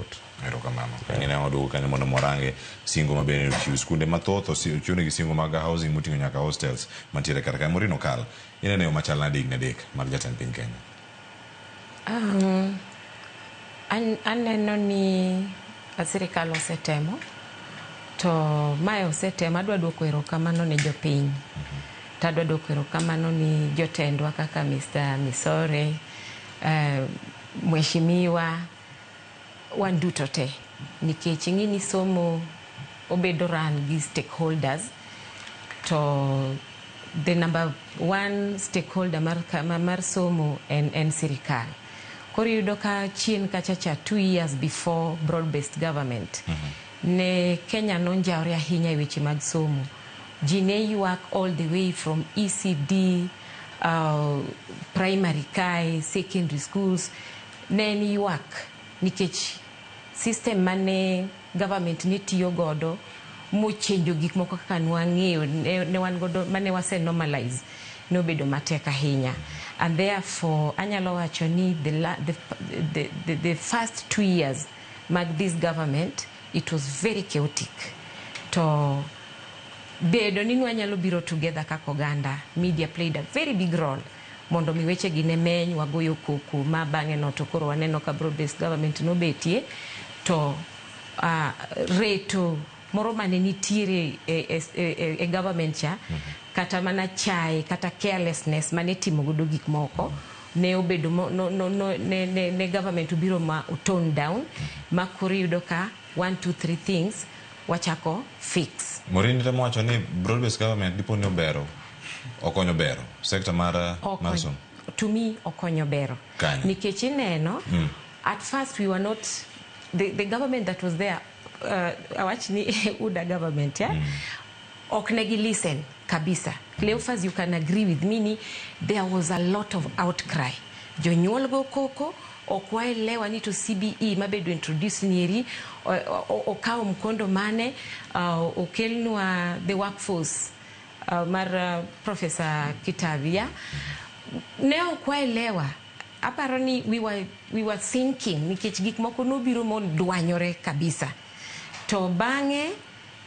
support. Erokamano. Ngine wadugo kanyo mondo morange singo mabene chiu skunde mathoth ochune gi singo mag housing mutingo nyaka hostels mantiere kar kae. Morino Kal, inene yo machal nade higni adek mar jatend piny Kenya? Aneno ni sirikal osetemo, to mae osetemo. Adwa duoko erokamano ne jopiny. Tadwa duoko erokamano ni jotendwa kaka Mr. Misore, Mheshimiwa, wan duto te. Nikech ing'ini somo obedo ran gi stakeholders, to the number one stakeholder mar somo en sirikal. Koro yudo ka chien kachacha 2 years before broad-based government, ne Kenya nonjawre ahinya e weche mag somo. Ji ne ywak all the way from ECD, primary kai, secondary schools. Ne en ywak nikech system mane government ne tiyo godo mochenjo gik moko kaka nwang'eyo ne wan godo mane wase normalize ne obedo matek ahinya. And therefore anyalo wacho ni the first 2 years mag this government, it was very chaotic. To bedo ni wanyalo biro together kaka oganda, media played a very big role mondo mi weche gi ne meny wagoyo koko ma bang'e no to koro waneno ka broad-based government no betie. To reto moro mane nitiere e government cha, kata mana chai kata carelessness mane timo godo gik moko, ne obedo ne government obiro ma tone down, ma koro yudo ka 1 2 3 things wachako fix. Morini temo wacho ni broad-based government dipo ni obero, okonyo bero sector mar somo. To me okonyo bero. Nikech ineno, at first we were not, the government that was there, awachni UDA government, yeah? Oknegi listen kabisa. Cleophas, you can agree with me, there was a lot of outcry. Jonyuol go koko, okwaelewa ni to CBE mabedo introduce nieri, okao mkondo mane, okelnwa the workforce mar Professor Kitavia. Ne okwaelewa. Aparo ni we were thinking nikech gik moko nobiro mondwanyore kabisa. To bang'e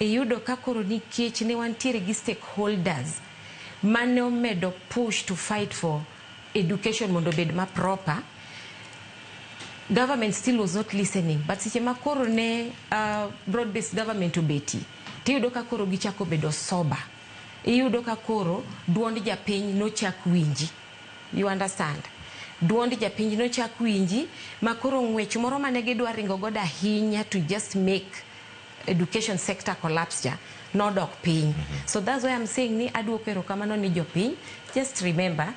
yudo ka koro nikech ne wantiere gi stakeholders mane omedo push to fight for education mondo bed ma proper, government still was not listening. But seche ma koro ne broad-based government obeti, tiyudo ka koro gichako bedo sober. Iyudo ka koro duond japiny no chak winji. You understand? Duond japiny no chak winji, ma koro ng'wech moro mane gidwa ringo godo ahinya to just make education sector collapse ja, no dok piny. So that's why I'm saying ni aduoko erokamano ni jopiny. Just remember